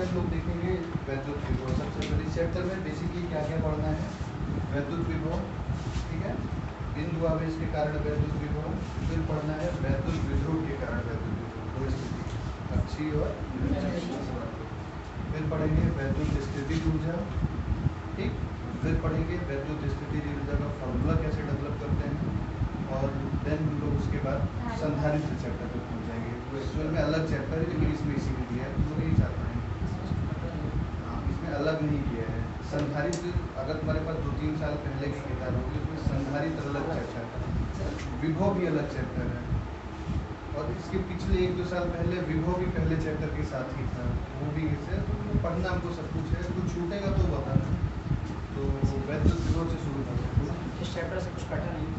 हम लोग देखेंगे वैद्युत विभव। सबसे पहले चैप्टर में बेसिकली क्या क्या पढ़ना है, वैद्युत विभव, ठीक है, बिंदु आवेश के कारण वैद्युत विभव, फिर पढ़ना है वैद्युत विध्रुव के कारण वैद्युत विभव, दो स्थिति, अक्षीय और निरक्षीय। फिर पढ़ेंगे वैद्युत स्थितिज ऊर्जा, ठीक, फिर पढ़ेंगे वैद्युत स्थितिज ऊर्जा का फॉर्मूला कैसे डेवलप करते हैं, और देन हम लोग उसके बाद संधारित्र चैप्टर पर पहुँच जाएंगे। तो एक्चुअल में अलग चैप्टर है, लेकिन इसमें इसी में दिया है, हम लोग यही चाहते हैं। हाँ, इसमें अलग नहीं किया है। संधारित्र अगर तुम्हारे पास 2-3 साल पहले की किताब होगी, उसमें संधारित्र अलग चैप्टर है, विभव भी अलग चैप्टर है, और इसके पिछले 1-2 साल पहले विभव भी पहले चैप्टर के साथ ही था, वो भी इसे तो पढ़ना हमको सब कुछ है, कुछ छूटेगा तो बताना। तो वैद्युत विभव से शुरू करते हैं। इस चैप्टर से कुछ कटा नहीं।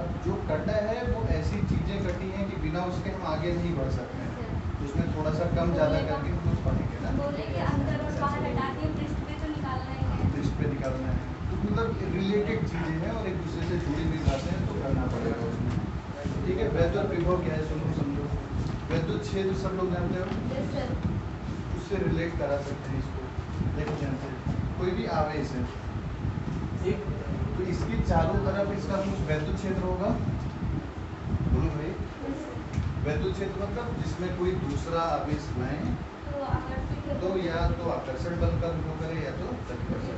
अब जो कटा है वो ऐसी चीज़ें कटी हैं कि बिना उसके हम आगे नहीं बढ़ सकते हैं, तो उसमें थोड़ा सा कम ज़्यादा करके हम लोग पढ़ेंगे ना। बोले कि अंदर और बाहर हटा दिए, पृष्ठ पे तो निकालना ही है। पृष्ठ पे निकालना है, तो मतलब रिलेटेड चीज़ें हैं और एक दूसरे से जुड़ी हुई बातें हैं, तो करना पड़ेगा उसमें, ठीक है। वैद्युत विभव क्या है, सुनो समझो। वैद्युत क्षेत्र सब लोग जानते हो, उससे रिलेट करा सकते हैं इसको। देखो जानते हैं, कोई भी आवेश है, एक, तो इसके चारों तरफ इसका कुछ वैद्युत क्षेत्र होगा, बोलो भाई। वैद्युत क्षेत्र मतलब जिसमें कोई दूसरा आवेश लाएं तो या तो आकर्षण बल का उपयोग करे या तो प्रतिकर्षण।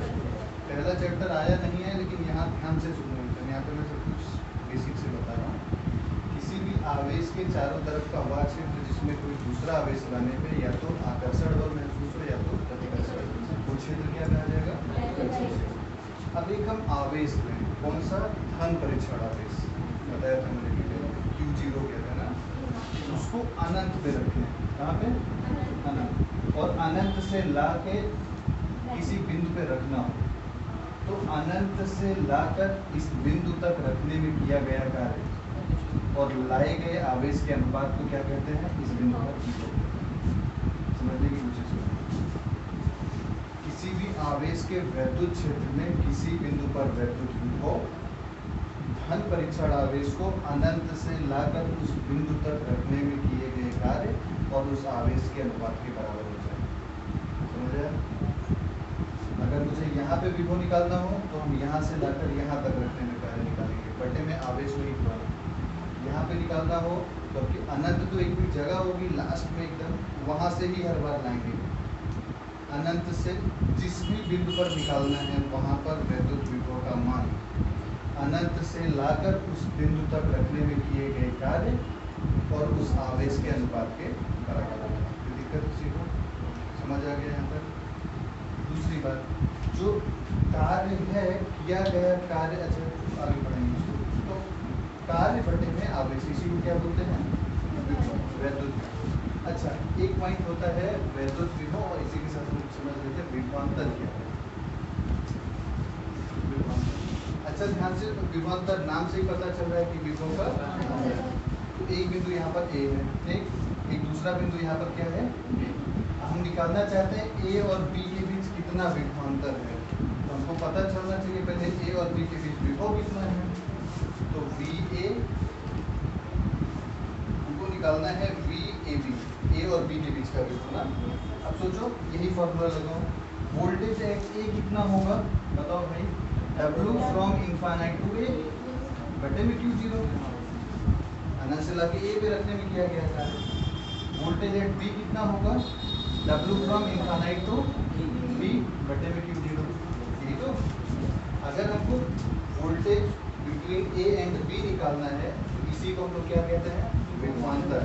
पहला चैप्टर आया नहीं है, लेकिन यहाँ ध्यान से सुनो, यहाँ पे मैं सब कुछ बेसिक से बता रहा हूँ। किसी भी आवेश के चारों तरफ का वह क्षेत्र जिसमें कोई दूसरा आवेश लाने पे या तो आकर्षण बल महसूस हो या तो प्रतिकर्षण, वो क्षेत्र क्या कहा जाएगा। अब एक हम आवेश लें, कौन सा, धन परीक्षण आवेश, बताया था मैंने Q0 कहते हैं ना, उसको अनंत पे रखें, कहाँ पे, अनंत, और अनंत से ला के किसी बिंदु पे रखना हो, तो अनंत से लाकर इस बिंदु तक रखने में किया गया कार्य और लाए गए आवेश के अनुपात को क्या कहते हैं, इस बिंदु पर। समझने की कोशिश करें। किसी भी आवेश के वैद्युत क्षेत्र में किसी बिंदु पर वैद्युत विभव धन परीक्षण आवेश को अनंत से लाकर उस बिंदु तक रखने में किए गए कार्य और उस आवेश के अनुपात के बराबर हो जाए। समझ, अगर मुझे यहाँ पे विभव निकालना हो तो हम यहाँ से लाकर यहाँ तक रखने में कार्य निकालेंगे, बटे में आवेश वही हुआ। यहाँ पे निकालना हो तो अनंत तो एक भी जगह होगी लास्ट में एकदम, वहाँ से ही हर बार लाएंगे। अनंत से जिस भी बिंदु पर निकालना है वहाँ पर वैद्युत विभव का मान अनंत से लाकर उस बिंदु तक रखने में किए गए कार्य और उस आवेश के अनुपात के बराबर है। कोई दिक्कत किसी को, समझ आ गया यहाँ तक। दूसरी बात, जो कार्य है, किया गया कार्य, अच्छा आगे बढ़ेंगे उसको, तो कार्य बटे में आवेश, इसी को क्या बोलते हैं, वैद्युत। अच्छा, एक पॉइंट होता है वैद्युत विभव, और इसी के साथ हम समझ लेते हैं विभवांतर क्या है। अच्छा ध्यान से, विभवांतर नाम से ही पता चल रहा है कि विभव का, तो एक बिंदु यहाँ पर ए है, ठीक, एक दूसरा बिंदु यहाँ पर क्या है, हम निकालना चाहते हैं ए और बी के बीच कितना विभवांतर है, तो हमको पता चलना चाहिए पहले ए और बी के बीच विभव कितना है, तो वी ए हमको निकालना है, वी ए बी, ए और बी के बीच का विभव ना। अब सोचो, यही फॉर्मूला लगाओ, वोल्टेज ए कितना होगा, बताओ भाई, W फ्रॉम इनफाइनाइट टू ए बटे में Q0, अनंत से लाके ए पे रखने में किया गया था। वोल्टेज एट बी कितना होगा, W from infinite to B बटे में Q0, यही तो। अगर हमको voltage between A and B निकालना है तो इसी को हम लोग क्या कहते हैं, विभवांतर।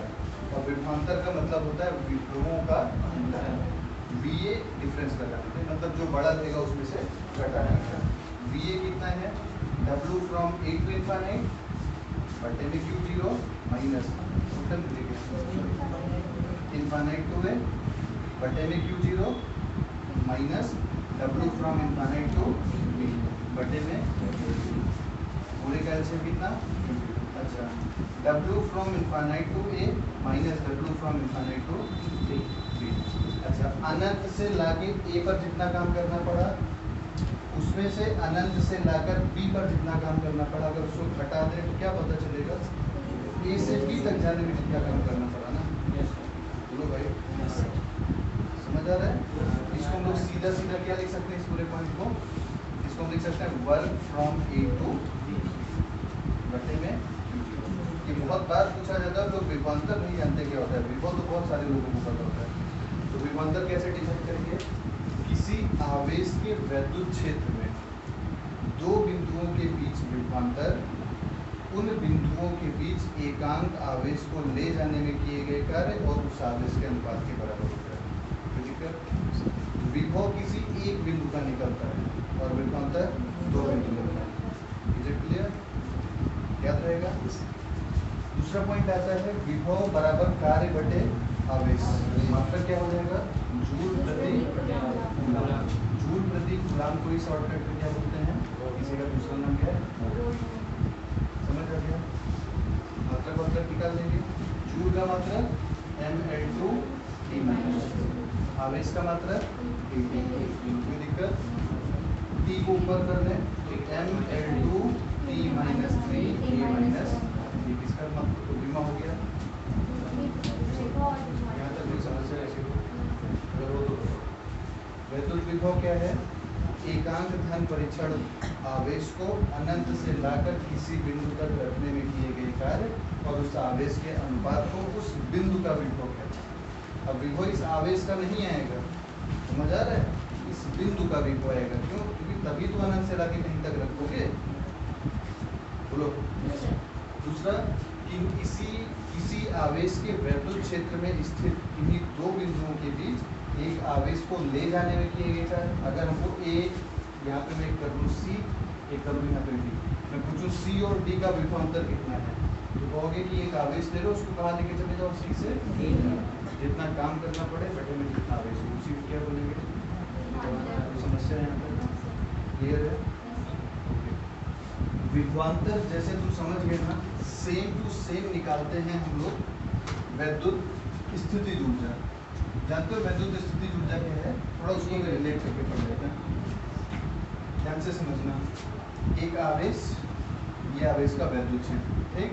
और विभवांतर का मतलब होता है विभवों का अंतर, बी ए डिफरेंस लगाना है, मतलब जो बड़ा रहेगा उसमें से घटाना है। बी ए कितना है, W from A to infinite बटे में Q0 माइनस इनफाइनाइट टू ए बटे में Q0 minus W from infinite to B बटे में पूरे कैल्शियम कितना, अच्छा, W from infinite to A minus W from infinite to B. अच्छा, अनंत से लाके ए पर जितना काम करना पड़ा, उसमें से अनंत से लाकर बी पर जितना काम करना पड़ा, अगर उसको घटा दें तो क्या पता चलेगा, ए से बी तक जाने में जितना काम करना पड़ा ना। बोलो भाई, समझ आ रहा है। सीधा सीधा क्या लिख सकते हैं इस पूरे पॉइंट को, इसको हम लिख सकते हैं वर्क फ्रॉम ए टू बटे में ये बहुत बार पूछा जाता है, लोग विभवांतर नहीं जानते क्या होता है। विभव तो बहुत सारे लोगों को पता होता है। तो विभवांतर कैसे डिफाइन करेंगे, किसी आवेश के वैद्युत क्षेत्र में दो बिंदुओं के बीच विभवांतर उन बिंदुओं के बीच एकांक आवेश को ले जाने में किए गए कार्य और उस आवेश के अनुपात के बराबर होता है। ठीक है, विभव किसी एक बिंदु का निकलता है और विभवांतर दो बिंदु का है। इज इट क्लियर, याद रहेगा। दूसरा पॉइंट आता है विभव बराबर कार्य बटे आवेश। मात्रा क्या हो जाएगा, जूल प्रति कूलाम। जूल प्रति कूलाम को ही शॉर्टकट में क्या बोलते हैं, इसी का दूसरा नाम क्या है, समझ आ गया। मात्रा को अंदर निकाल देंगे, जूल का मात्रा mL2 T माइनस, आवेश का मात्रा कोई दिक्कत, T को ऊपर कर दें तो mL2 T minus 3 A minus, ये किसका मात्रा तो बीमा हो गया। यहाँ तक कोई समस्या ऐसी हो अगर हो तो वैद्युत विभव क्या है, एकांक धन परीक्षण आवेश को अनंत से लाकर किसी बिंदु तक रखने में किए गए कार्य और उस आवेश के अनुपात को उस बिंदु का विभव कहते हैं। अब विभव इस आवेश का नहीं आएगा, समझ आ रहा है, इस बिंदु का विभव आएगा। क्यों, क्योंकि तभी तो अनंत से लाके कहीं तक रखोगे। बोलो। दूसरा कि किसी आवेश के वैद्युत क्षेत्र में स्थित किन्हीं दो बिंदुओं के बीच एक आवेश को ले जाने में किए गए कार्य। अगर हमको ए यहाँ पे मैं कर दूँ सी, एक कर दूँ यहाँ पे डी, मैं पूछूँ सी और डी का विभवांतर कितना है, तो कहोगे कि एक आवेश ले लो, उसको कहाँ लेके चले जाओ, सी से डी। जितना काम करना पड़े बटे में जितना आवेश हो, उसी को क्या बोलेंगे, समस्या यहाँ पर क्लियर है। विभवांतर जैसे तुम समझ गए ना, सेम टू सेम निकालते हैं हम लोग वैद्युत स्थितिज ऊर्जा। जानते हो वैद्युत स्थितिज ऊर्जा क्या है, थोड़ा उसको भी रिलेट करके पढ़ लेते हैं, ध्यान से समझना। एक आवेश, ये आवेश का वैद्युत क्षेत्र, ठीक।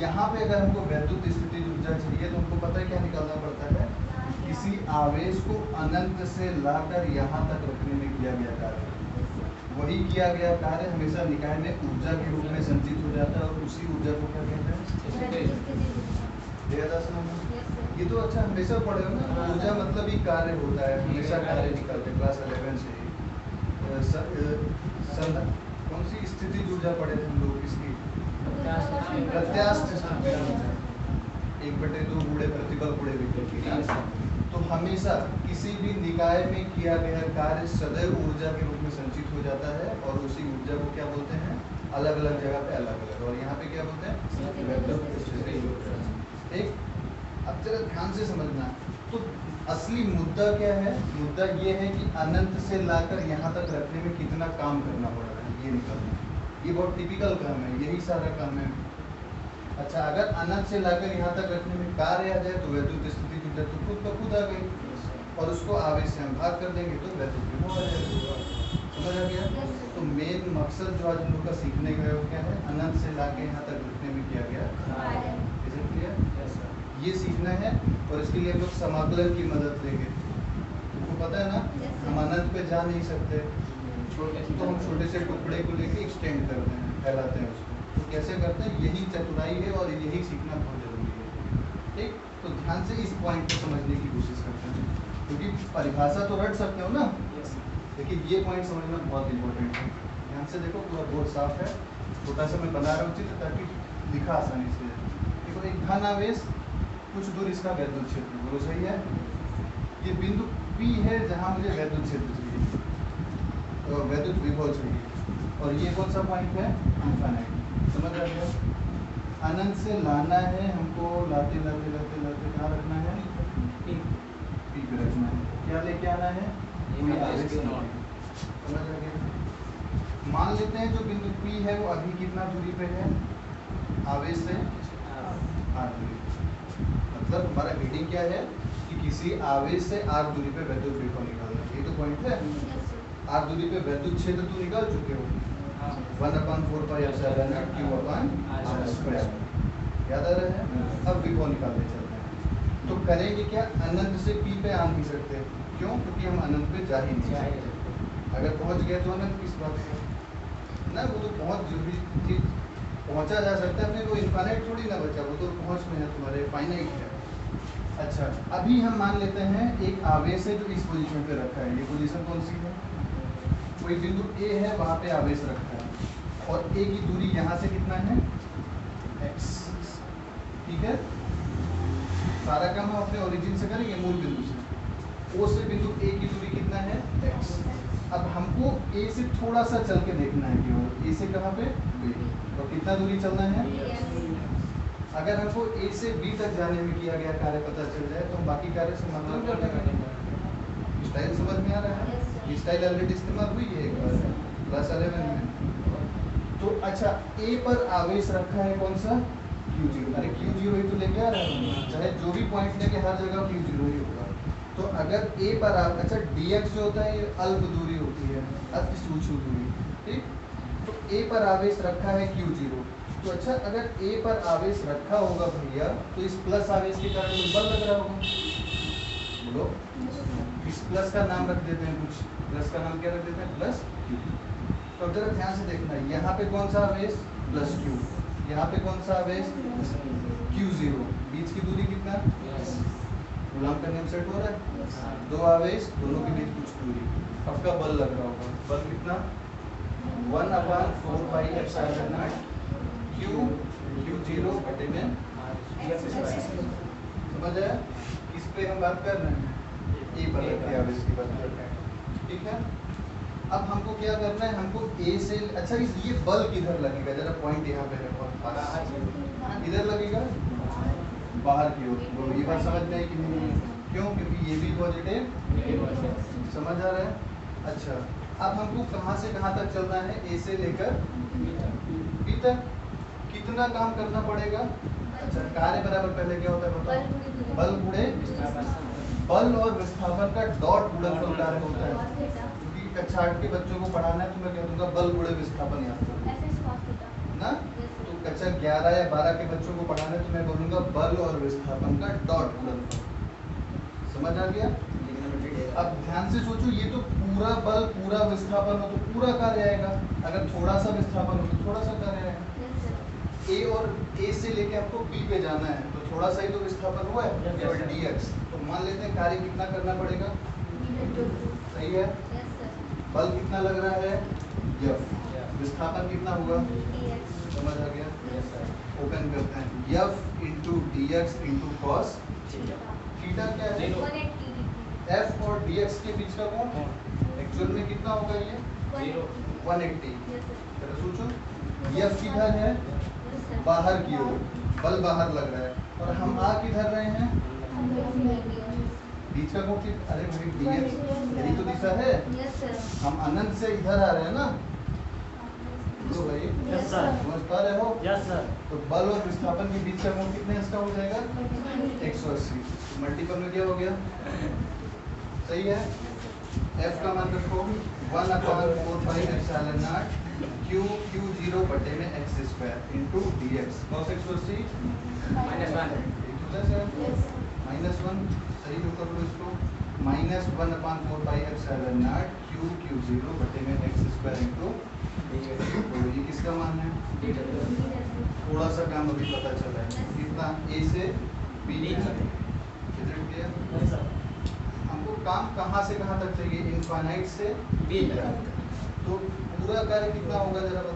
यहाँ पे अगर हमको वैद्युत स्थितिज ऊर्जा चाहिए तो हमको पता है क्या निकालना पड़ता है, किसी आवेश को अनंत से लाकर यहाँ तक रखने में किया गया कार्य। वही किया गया कार्य हमेशा निकाय में ऊर्जा के रूप में संचित हो जाता है और उसी ऊर्जा को क्या कहते हैं, ये तो अच्छा हमेशा पढ़े हो ना, ऊर्जा मतलब ही कार्य होता है, हमेशा कार्य निकालते हैं क्लास 11 से ही। कौन सी स्थिति ऊर्जा पढ़े थे हम लोग, इसकी प्रत्यास्थ स्थिति ऊर्जा, 1/2 गुणे प्रतिबल गुणे विभव की। तो हमेशा किसी भी निकाय में किया गया कार्य सदैव ऊर्जा के रूप में संचित हो जाता है और उसी ऊर्जा को क्या बोलते हैं, अलग अलग जगह पे अलग अलग, और यहाँ पे क्या बोलते हैं, वैद्युत स्थितिज ऊर्जा। ठीक, अब जरा ध्यान से समझना। तो असली मुद्दा क्या है, मुद्दा ये है कि अनंत से लाकर यहाँ तक रखने में कितना काम करना पड़ रहा है, ये निकालना। ये बहुत टिपिकल काम है, यही सारा काम है। अच्छा, अगर अनंत से लाकर यहाँ तक रखने में कार्य आ जाए तो वैद्युत स्थितिज ऊर्जा तो खुद ब खुद आ गई, और उसको आवेश से हम भाग कर देंगे तो वैद्युत विभव आ जाएगा। समझ आ गया। तो मेन मकसद जो आज हम लोग का सीखने का क्या है, अनंत से लाके यहाँ तक रखने में किया गया कार्य। इज इट क्लियर, ये सीखना है। और इसके लिए हम लोग समाकलन की मदद लेंगे। तुमको पता है ना, हम अनंत पे जा नहीं सकते, तो हम छोटे से टुकड़े को लेके एक्सटेंड करते हैं, फैलाते हैं उसको। तो कैसे करते हैं, यही चतुराई है और यही सीखना बहुत जरूरी है। ठीक, तो ध्यान से इस पॉइंट को समझने की कोशिश करते हैं, क्योंकि परिभाषा तो रट सकते हो ना, लेकिन ये पॉइंट समझना बहुत इंपॉर्टेंट है। ध्यान से देखो, पूरा बोर्ड साफ है, छोटा सा मैं बना रहा हूँ चित्र ताकि लिखा आसानी से। देखो, एक धन आवेश, कुछ दूर इसका वैद्युत क्षेत्र, बोलो सही है। ये बिंदु P है जहाँ मुझे वैद्युत क्षेत्र चाहिए, तो वैद्युत विभव चाहिए, और ये कौन सा पॉइंट है, इनफाइनाइट। समझ आ गया। अनंत से लाना है हमको, लाते लाते लाते लाते कहाँ रखना है, P पे रखना है। क्या लेके आना है, कोई आवेश। समझ आ गया। मान लेते हैं जो बिंदु P है वो अभी कितना दूरी पे है आवेश से, r दूरी। मतलब हमारा हेडिंग क्या है कि किसी आवेश से r दूरी पे वैद्युत विभव निकालना, ये तो पॉइंट है। r दूरी पे वैद्युत क्षेत्र तो निकाल चुके हो, 1/4 पाई एप्सिलॉन नॉट q/r²। याद आ रहा है। अब विभव निकालने चलते हैं। तो करेंगे क्या, अनंत से p पे आ नहीं सकते, क्यों, क्योंकि हम अनंत पे जा ही नहीं सकते। अगर पहुंच गए तो अनंत किस बात का ना, वो तो पहुंच जो भी चीज पहुंचा जा सकता है, अपने वो इनफाइनाइट थोड़ी ना बचा, वो तो पहुंच में है तुम्हारे, फाइनाइट है। अच्छा, अभी हम मान लेते हैं एक आवेश है जो इस पोजीशन पे रखा है, ये पोजीशन कौन सी है, कोई बिंदु ए है, वहां पे आवेश रखा है, और ए की दूरी यहाँ से कितना है, x, ठीक है। सारा काम हम अपने ओरिजिन से करेंगे, मूल बिंदु से, ओ से बिंदु ए की दूरी कितना है, x। अब हमको ए से थोड़ा सा चल के देखना है केवल, ए से कहाँ पे, b, और कितना दूरी चलना है। अगर हमको ए से बी तक जाने में किया गया कार्य पता चल जाए तो हम बाकी कार्य से मतलब कर देंगे। स्टाइल समझ में आ रहा है, ये स्टाइल ऑलरेडी इस्तेमाल हुई है एक बार क्लास 11 में। तो अच्छा, ए पर आवेश रखा है कौन सा, Q0, अरे Q0 ही तो लेके आ रहा है, चाहे जो भी पॉइंट लेके हर जगह Q0 ही होगा। तो अगर ए पर अच्छा dx जो होता है ये अल्प दूरी होती है, अति सूक्ष्म दूरी, ठीक। तो ए पर आवेश रखा है Q0, तो अच्छा अगर ए पर आवेश रखा होगा भैया, तो इस प्लस आवेश के कारण कोई बल लग रहा होगा, बोलो। इस प्लस का नाम रख देते हैं, कुछ प्लस का नाम क्या रख देते हैं, प्लस Q। तो जरा ध्यान से देखना, यहाँ पे कौन सा आवेश, प्लस Q, यहाँ पे कौन सा आवेश, Q0, बीच की दूरी कितना, गुलाम का नियम सेट हो रहा है, दो आवेश, दोनों के बीच कुछ दूरी, आपका बल लग रहा होगा, बल कितना, 1/4πε0 Q0 बटे में, समझ आया। इस पे हम बात कर रहे हैं, ए पर रखे आवेश की बात कर रहे हैं, ठीक है। अब हमको क्या करना है, हमको ए से, अच्छा ये बल किधर लगेगा, जरा पॉइंट यहाँ पे रखो, इधर लगेगा, बाहर की ओर, बोलो ये बात समझ में आई कि नहीं, क्यों, क्योंकि ये भी पॉजिटिव, समझ आ रहा है। अच्छा, अब हमको कहाँ से कहाँ तक चलना है, ए से लेकर बी तक, कितना काम करना पड़ेगा। अच्छा, कार्य बराबर पहले क्या होता है बताओ, बल गुणे, बल और विस्थापन का डॉट गुणनफल कार्य होता है, क्योंकि कक्षा 8 के बच्चों को पढ़ाना है तो मैं कह दूंगा बल गुणे विस्थापन याद करो ना, तो कक्षा 11 या 12 के बच्चों को पढ़ाना है तो मैं बोलूंगा बल और विस्थापन का डॉट गुणनफल, समझ आ गया। अब ध्यान से सोचो, ये तो पूरा बल पूरा विस्थापन हो तो पूरा कार्य आएगा, अगर थोड़ा सा विस्थापन हो तो थोड़ा सा कार्य आएगा। ए और ए से लेके आपको बी पे जाना है तो थोड़ा सा ही तो विस्थापन हुआ है, केवल dx, तो मान लेते हैं कार्य कितना करना पड़ेगा, सही है। बल कितना लग रहा है, F, विस्थापन कितना होगा, समझ आ गया। ओपन करते हैं, F into dx into cos theta क्या है, F और dx के बीच का कोण एक्चुअल में कितना होगा, ये 180। चलो सोचो, F किधर है, बाहर की ओर, बल बाहर लग रहा है, और हम आ किधर रहे हैं, बीच का कोण, अरे भाई dx यही तो दिशा है, हम अनंत से इधर आ रहे हैं ना, तो भाई समझ पा रहे हो, तो बल और विस्थापन के बीच का कोण कितने इसका हो जाएगा, 180, मल्टीपल में क्या हो गया, सही है। F का मान रखो 1/4πε0 Q0 बटे में x² इंटू dx, cos 180 -1, सही तो कर लो इसको, -1/4πε0 Q0 बटे में x² इंटू dx, तो ये किसका मान है, थोड़ा सा काम अभी पता चला है, कितना, a से b तक, हमको काम कहाँ से कहाँ तक चाहिए, इनफाइनाइट से बी तक, तो पूरा कार्य कितना होगा जरा बताओ।